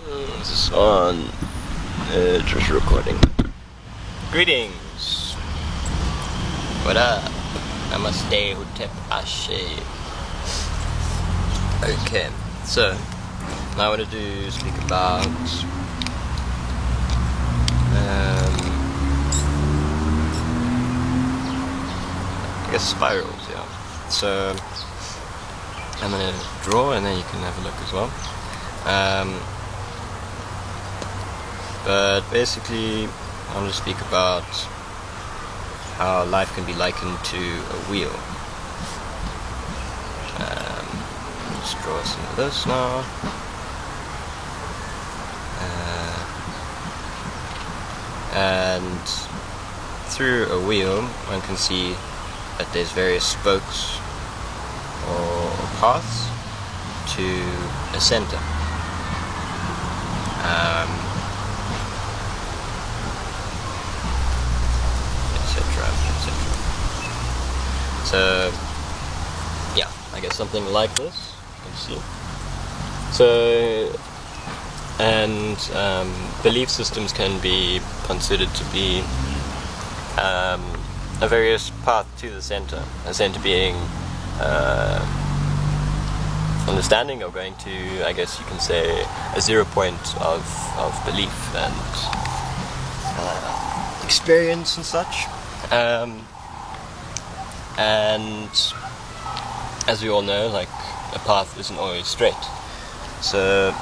This is on. Just recording. Greetings. What up? Namaste, Hotep Ashe. Okay, so now I want to speak about I guess spirals, yeah. So I'm gonna draw and then you can have a look as well. But basically I want to speak about how life can be likened to a wheel. Let's draw some of this now. And through a wheel one can see that there's various spokes or paths to a center. Etc. So yeah, I guess something like this. Let's see. So and belief systems can be considered to be a various path to the center. A center being understanding, or going to, I guess you can say, a 0 point of belief and experience and such. And as we all know, like, a path isn't always straight. So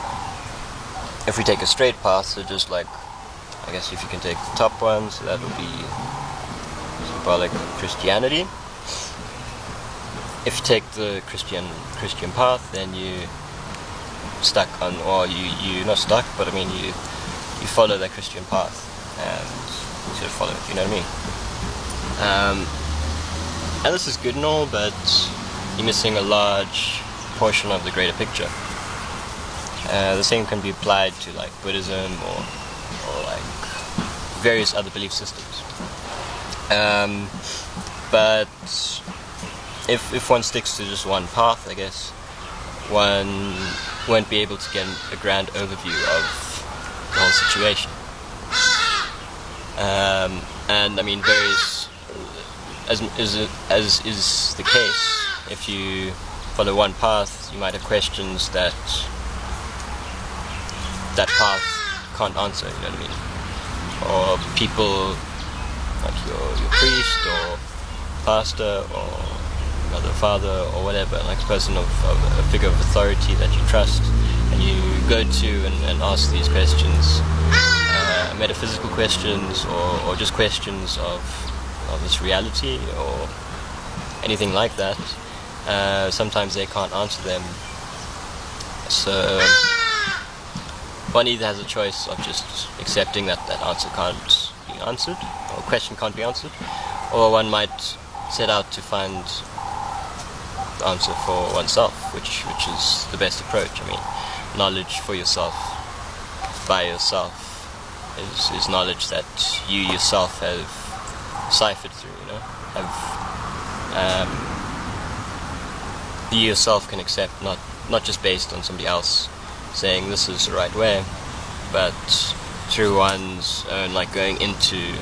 if we take a straight path, so just like, I guess if you can take the top one, so that would be symbolic of Christianity. If you take the Christian path, then you stuck on, or you're not stuck, but I mean you follow that Christian path and you sort of follow it. You know what I mean? And this is good and all, but you're missing a large portion of the greater picture. The same can be applied to like Buddhism or like various other belief systems. But if one sticks to just one path, I guess one won't be able to get a grand overview of the whole situation. And I mean, various, as is the case, if you follow one path, you might have questions that path can't answer. You know what I mean? Or people like your priest or pastor or mother, father, or whatever, like a person of a figure of authority that you trust, and you go to and ask these questions, metaphysical questions, or just questions of this reality or anything like that. Sometimes they can't answer them, so one either has a choice of just accepting that answer can't be answered, or question can't be answered, or one might set out to find the answer for oneself, which is the best approach. I mean, knowledge for yourself, by yourself, is knowledge that you yourself have ciphered through, you know, you yourself can accept, not just based on somebody else saying this is the right way, but through one's own, like, going into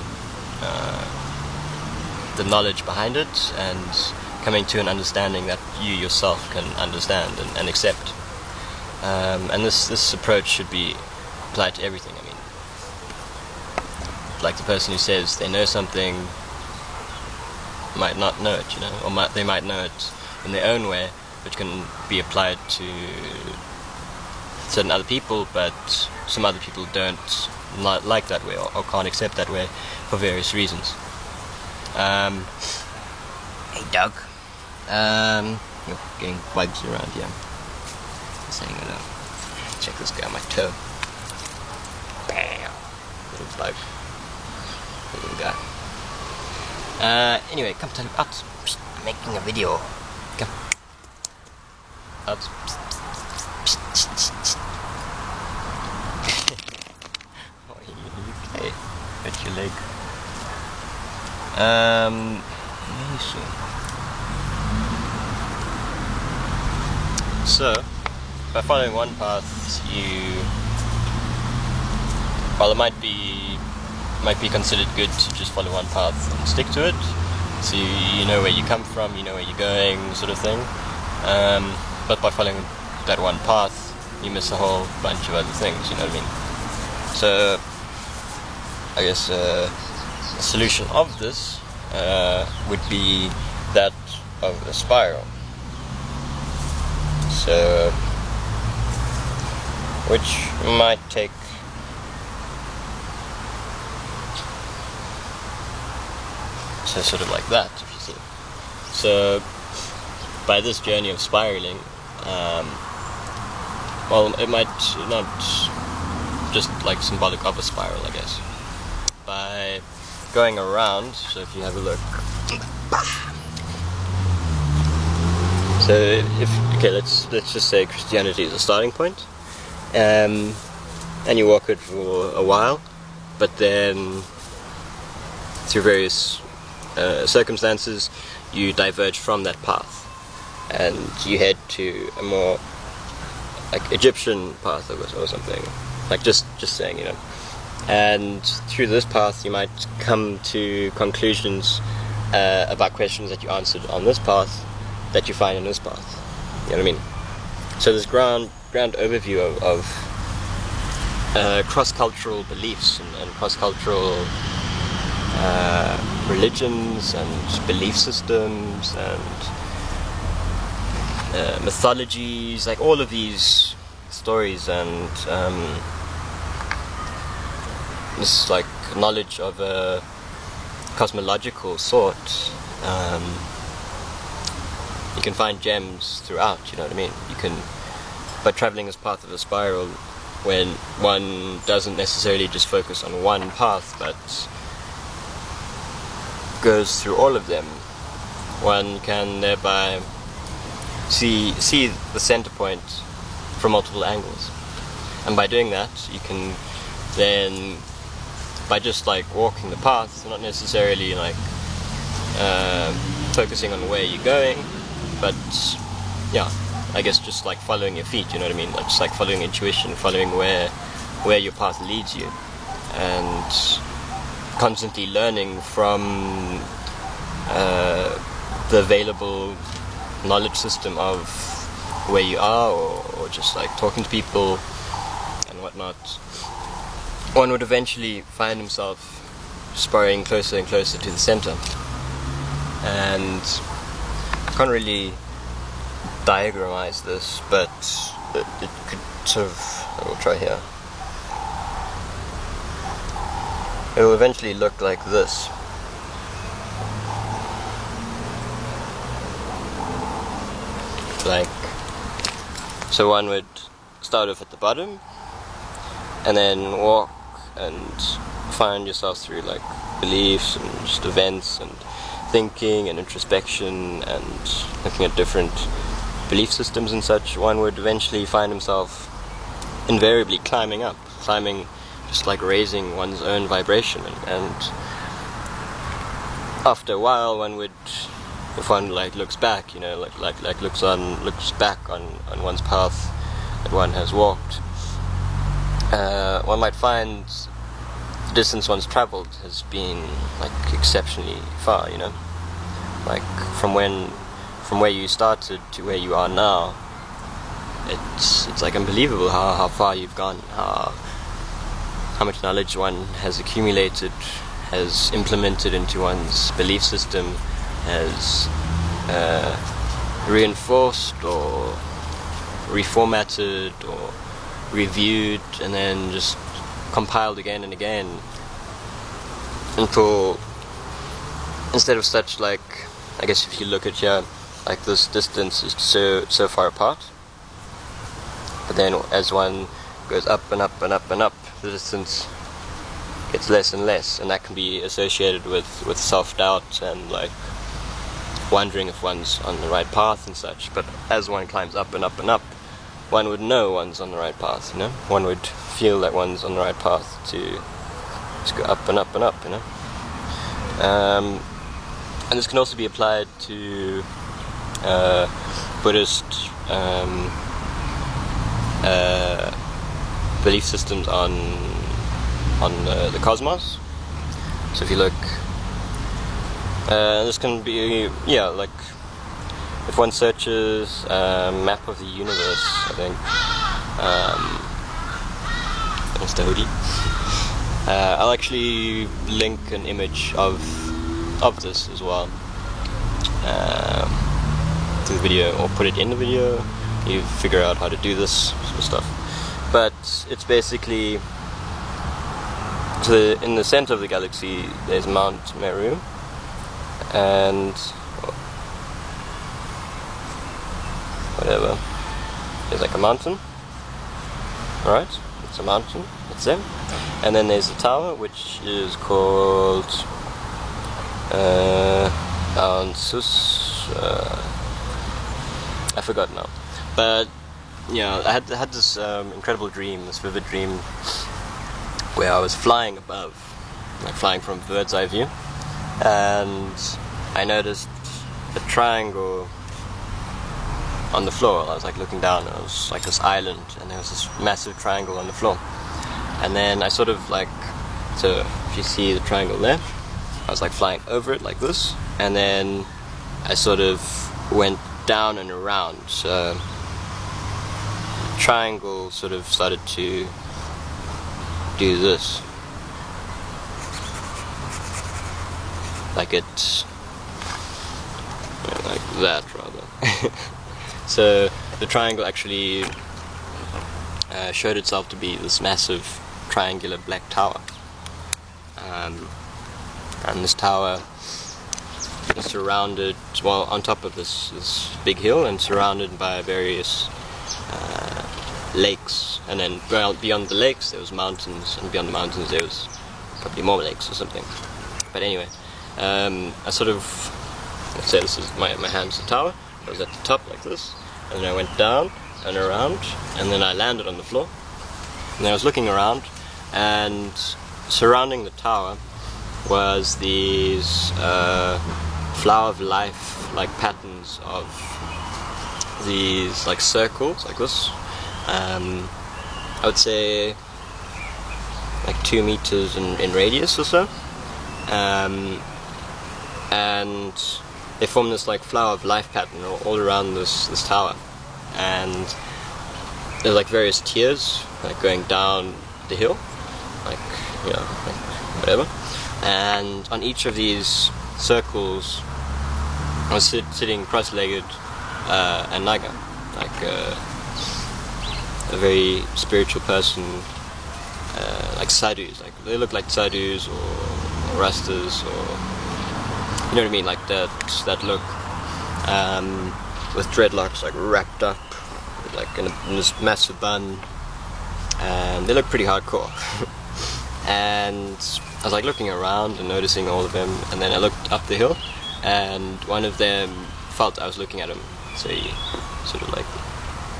the knowledge behind it and coming to an understanding that you yourself can understand and accept. And this approach should be applied to everything. I mean, like the person who says they know something might not know it, you know, or they might know it in their own way, which can be applied to certain other people, but some other people don't like that way, or can't accept that way for various reasons. Hey Doug. You're getting bugs around here. Saying hello. Check this guy on my toe. Bam! Little bug. Little guy. Anyway, come tell me out. I'm making a video. Come. Out. Oh, okay. Hurt your leg. So, by following one path, you while it might be considered good to just follow one path and stick to it, so you know where you come from, you know where you're going, sort of thing. But by following that one path, you miss a whole bunch of other things, you know what I mean? So I guess the solution of this would be that of a spiral. So, which might take sort of like that, if you see. So by this journey of spiraling, well, it might not just like symbolic of a spiral, I guess. By going around, so if you have a look, so let's just say Christianity is a starting point, and you walk it for a while, but then through various circumstances you diverge from that path and you head to a more like Egyptian path or something, like just saying, you know. And through this path you might come to conclusions about questions that you answered on this path that you find in this path, you know what I mean? So this ground overview of cross-cultural beliefs and cross-cultural religions and belief systems and mythologies, like all of these stories and this like knowledge of a cosmological sort. You can find gems throughout, you know what I mean? You can, by traveling this path of a spiral, when one doesn't necessarily just focus on one path but goes through all of them, one can thereby see the center point from multiple angles. And by doing that, you can then, by just like walking the path, not necessarily like focusing on where you're going, but yeah, I guess just like following your feet, you know what I mean? Like just like following intuition, following where your path leads you, and constantly learning from the available knowledge system of where you are, or just like talking to people and whatnot. One would eventually find himself spiraling closer and closer to the center. And I can't really diagramize this, but it could sort of, I will try here. It will eventually look like this. Like, so one would start off at the bottom and then walk and find yourself through like beliefs and just events and thinking and introspection and looking at different belief systems and such. One would eventually find himself invariably climbing, just like raising one's own vibration, and after a while one would, if one like looks back, you know, like looks back on one's path that one has walked, one might find the distance one's traveled has been like exceptionally far, you know, like from where you started to where you are now. It's like unbelievable how far you've gone, how much knowledge one has accumulated, has implemented into one's belief system, has reinforced or reformatted or reviewed and then just compiled again and again until, instead of such, like, I guess if you look at here, like this distance is so far apart, but then as one goes up and up and up and up, the distance gets less and less, and that can be associated with self-doubt and like wondering if one's on the right path and such. But as one climbs up and up and up, one would know one's on the right path, you know? One would feel that one's on the right path to just go up and up and up, you know? And this can also be applied to Buddhist belief systems on on the cosmos. So if you look, this can be, yeah, like if one searches map of the universe, I think, Mr. Hoodie, I'll actually link an image of this as well to the video, or put it in the video. You figure out how to do this sort of stuff. But it's basically, so in the center of the galaxy there's Mount Meru, and whatever, there's like a mountain, alright, it's a mountain, it's there, and then there's a tower which is called I forgot now, but yeah, I had this incredible dream, this vivid dream, where I was flying above, like flying from a bird's eye view, and I noticed a triangle on the floor. I was like looking down, and it was like this island, and there was this massive triangle on the floor. And then I sort of like, so if you see the triangle there, I was like flying over it like this, and then I sort of went down and around, so the triangle sort of started to do this, like it, like that rather. So the triangle actually showed itself to be this massive triangular black tower, and this tower is surrounded, well, on top of this big hill, and surrounded by various lakes, and then beyond the lakes there was mountains, and beyond the mountains there was probably more lakes or something. But anyway, I sort of, let's say this is my hand's the tower. I was at the top like this, and then I went down and around, and then I landed on the floor, and then I was looking around, and surrounding the tower was these flower of life like patterns of these like circles like this, I would say like 2 meters in radius or so, and they form this like flower of life pattern all around this tower, and there's like various tiers like going down the hill, like, you know, like whatever, and on each of these circles I was sitting cross-legged and naga, like a very spiritual person, like sadhus, like they look like sadhus or rastas, or you know what I mean, like that look, with dreadlocks like wrapped up, like in this massive bun, and they look pretty hardcore. And I was like looking around and noticing all of them, and then I looked up the hill, and one of them felt I was looking at him, so he sort of like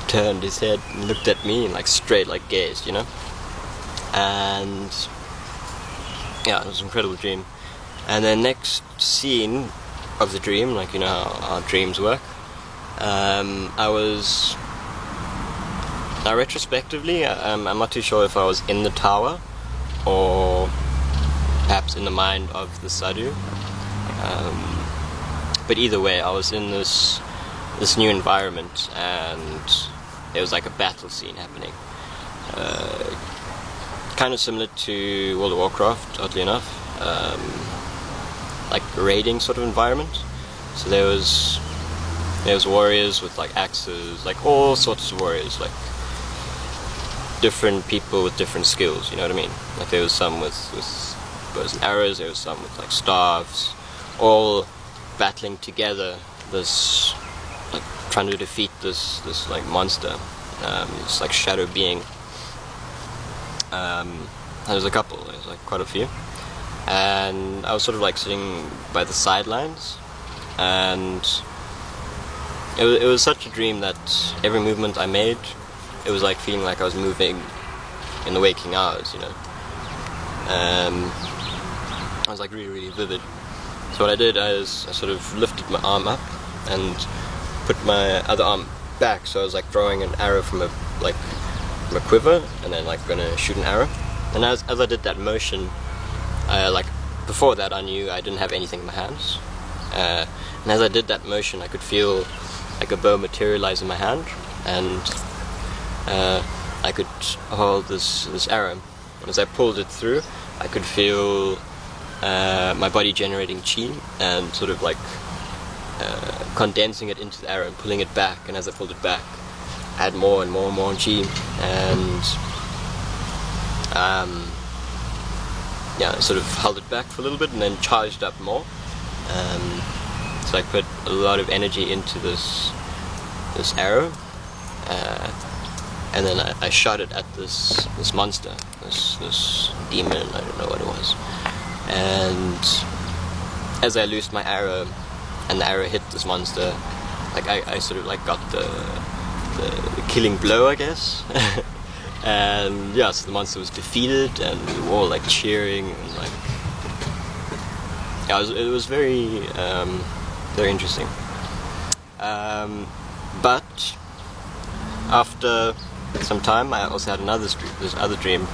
turned his head and looked at me and like straight like gazed, you know. And yeah, it was an incredible dream. And then next scene of the dream, like, you know how dreams work, now retrospectively, I'm not too sure if I was in the tower or perhaps in the mind of the sadhu, but either way I was in this new environment, and there was like a battle scene happening, kind of similar to World of Warcraft, oddly enough, like a raiding sort of environment. So there was warriors with like axes, like all sorts of warriors, like different people with different skills, you know what I mean? Like there was some with bows and arrows, there was some with like staves, all battling together, this like trying to defeat this like monster, this like shadow being. There was a couple, there was like quite a few, and I was sort of like sitting by the sidelines, and it was such a dream that every movement I made, it was like feeling like I was moving in the waking hours, you know. I was like really, really vivid. So what I did is I sort of lifted my arm up and put my other arm back, so I was like throwing an arrow from a quiver, and then like gonna shoot an arrow. And as I did that motion, like before that I knew I didn't have anything in my hands, and as I did that motion I could feel like a bow materialize in my hand, and I could hold this arrow, and as I pulled it through I could feel my body generating chi and sort of like condensing it into the arrow and pulling it back, and as I pulled it back I had more and more and more chi, and yeah, I sort of held it back for a little bit and then charged up more. So I put a lot of energy into this arrow, and then I shot it at this monster, this demon, I don't know what it was. And as I loosed my arrow and the arrow hit this monster, like I sort of like got the killing blow, I guess. And yeah, so the monster was defeated, and we were all like cheering, and like, yeah, it was very very interesting. But after some time, I also had this other dream,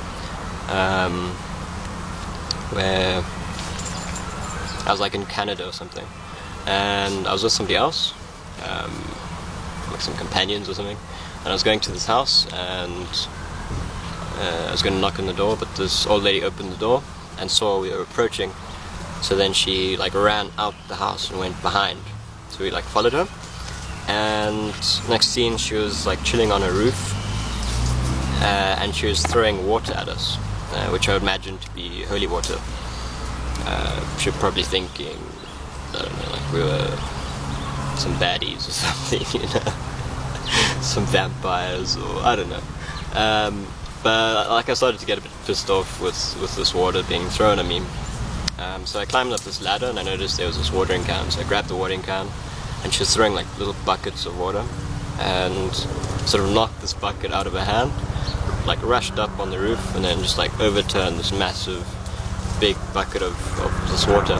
where I was like in Canada or something, and I was with somebody else, like some companions or something, and I was going to this house, and I was going to knock on the door, but this old lady opened the door and saw we were approaching, so then she like ran out the house and went behind, so we like followed her, and next scene she was like chilling on a roof, and she was throwing water at us, which I would imagine to be holy water. She was probably thinking, I don't know, like we were some baddies or something, you know, some vampires, or I don't know. But like I started to get a bit pissed off with this water being thrown at me. So I climbed up this ladder and I noticed there was this watering can. So I grabbed the watering can, and she was throwing like little buckets of water, and sort of knocked this bucket out of her hand, like rushed up on the roof, and then just like overturned this massive big bucket of this water.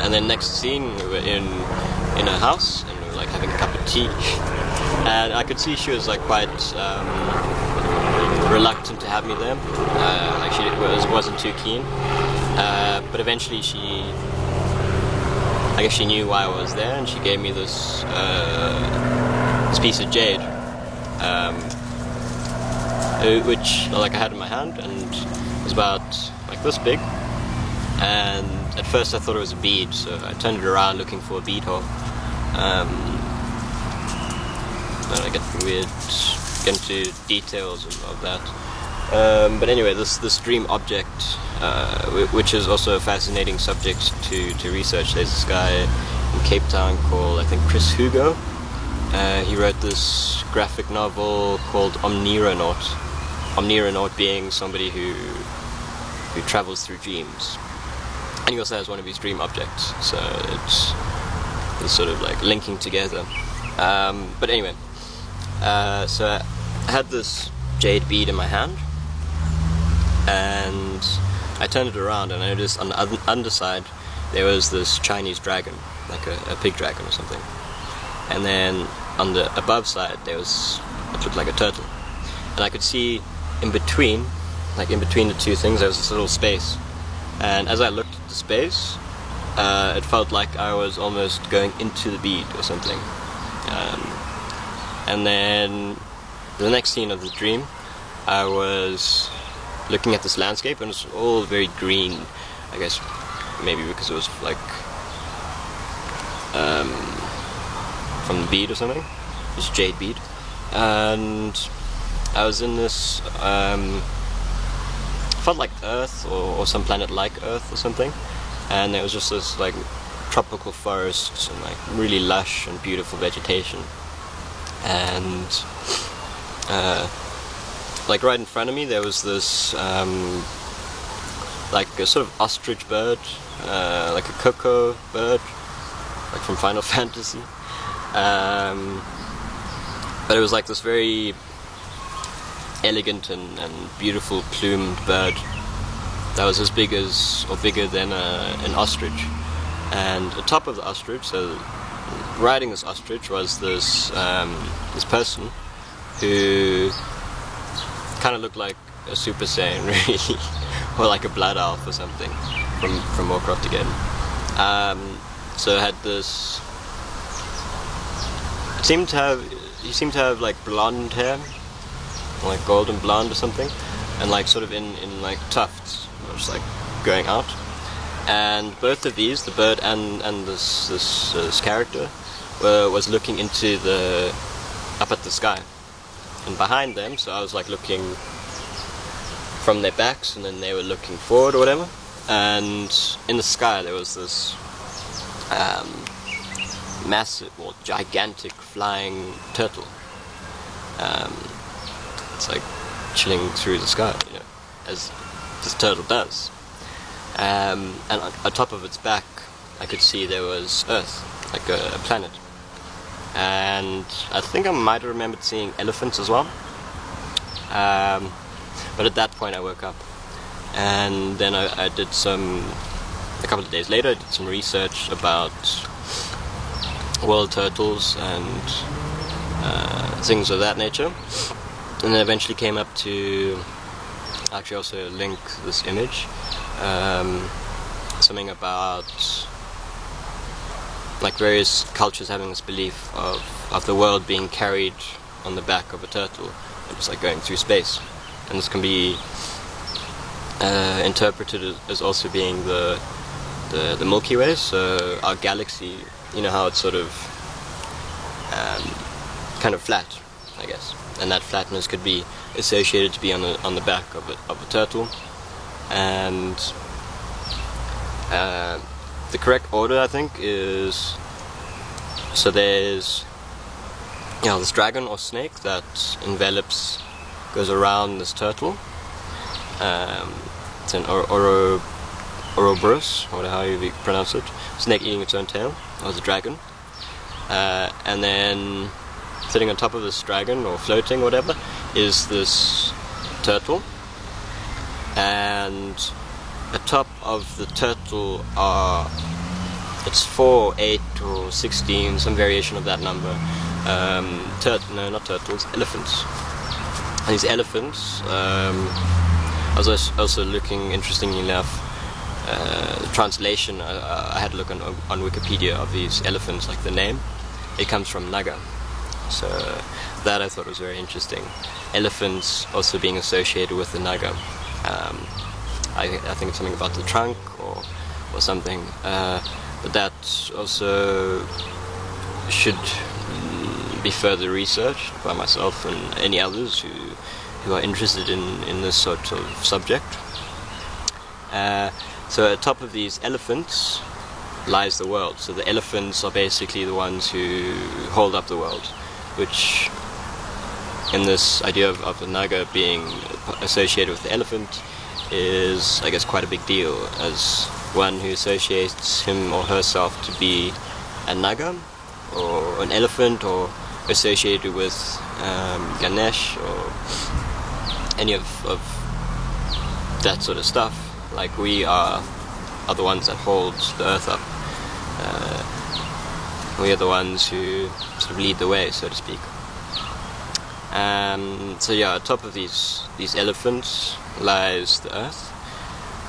And then next scene we were in a house, and we were like having a cup of tea, and I could see she was like quite reluctant to have me there, like she wasn't too keen, but eventually I guess she knew why I was there, and she gave me this piece of jade, which like I had in my hand, and it was about like this big, and at first I thought it was a bead, so I turned it around looking for a bead hole, and I get into details of that. But anyway, this dream object, which is also a fascinating subject to research. There's this guy in Cape Town called, I think, Chris Hugo. He wrote this graphic novel called Omnironaut. Omnironaut being somebody who travels through dreams. And he also has one of his dream objects, so it's sort of like linking together. But anyway, so I had this jade bead in my hand, and I turned it around and I noticed on the underside there was this Chinese dragon, like a pig dragon or something, and then on the above side there was, it looked like a turtle, and I could see in between the two things there was this little space, and as I looked at the space, it felt like I was almost going into the bead or something. And then the next scene of the dream, I was looking at this landscape, and it was all very green, I guess maybe because it was like from the bead or something, this jade bead, and I was in this felt like Earth, or some planet like Earth or something, and there was just this like tropical forests and like really lush and beautiful vegetation, and like right in front of me there was this like a sort of ostrich bird, like a cocoa bird, like from Final Fantasy, but it was like this very elegant and beautiful plumed bird that was as big as, or bigger than an ostrich, and the top of the ostrich, so riding this ostrich was this this person who kind of looked like a Super Saiyan, really, or like a Blood Elf or something from Warcraft again. So it had this. He seemed to have like blonde hair, like golden blonde or something, and like sort of in like tufts, just like going out. And both of these, the bird and this character, was looking into up at the sky, and behind them. So I was like looking from their backs, and then they were looking forward or whatever. And in the sky there was this massive or gigantic flying turtle. It's like chilling through the sky, you know, as this turtle does. And on top of its back, I could see there was Earth, like a planet. And I think I might have remembered seeing elephants as well. But at that point I woke up. And then I did a couple of days later, I did some research about world turtles and things of that nature. And then eventually came up to actually also link this image. Something about like various cultures having this belief of the world being carried on the back of a turtle and just like going through space. And this can be interpreted as also being the Milky Way, so our galaxy, you know how it's sort of kind of flat, I guess, and that flatness could be associated to be on the back of a turtle. And the correct order, I think, is, so there's, you know, this dragon or snake that goes around this turtle. It's an Ouroboros, or how you pronounce it, snake eating its own tail, or the dragon. And then sitting on top of this dragon, or floating, or whatever, is this turtle. And atop of the turtle are, it's 4, 8, or 16, some variation of that number. No, not turtles, elephants. And these elephants, I was also looking, interestingly enough, the translation, I had a look on Wikipedia of these elephants, like the name. It comes from naga. So that I thought was very interesting. Elephants also being associated with the naga. I think it's something about the trunk or something. But that also should be further researched by myself and any others who are interested in this sort of subject. So at top of these elephants lies the world. So the elephants are basically the ones who hold up the world, which in this idea of the naga being associated with the elephant is, I guess, quite a big deal, as one who associates him or herself to be a naga or an elephant, or associated with Ganesh or any of that sort of stuff. Like, we are the ones that hold the earth up. We are the ones who sort of lead the way, so to speak. So yeah, on top of these elephants lies the earth,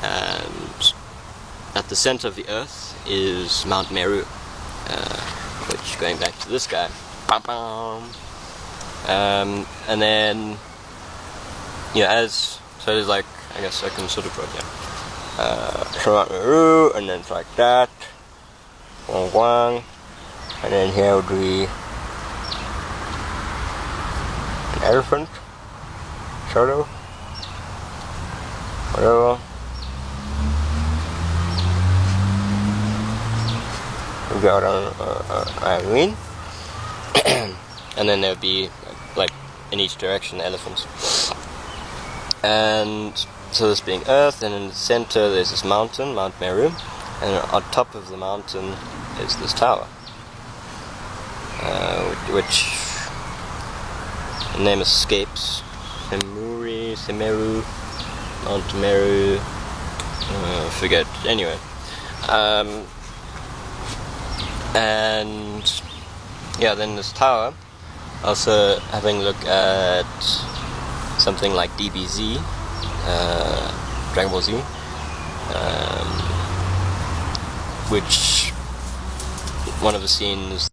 and at the center of the earth is Mount Meru, which, going back to this guy, and then, yeah, so there's like, I guess I can sort of put, so Mount Meru, and then it's like that, and then here would be an elephant, sort of, whatever. We got Irene, and then there'd be, like, in each direction, elephants. And so this being Earth, and in the center there's this mountain, Mount Meru, and on top of the mountain is this tower, which the name escapes. Meru, Mount Meru, forget. Anyway, and yeah, then this tower. Also having a look at something like DBZ, Dragon Ball Z, which one of the scenes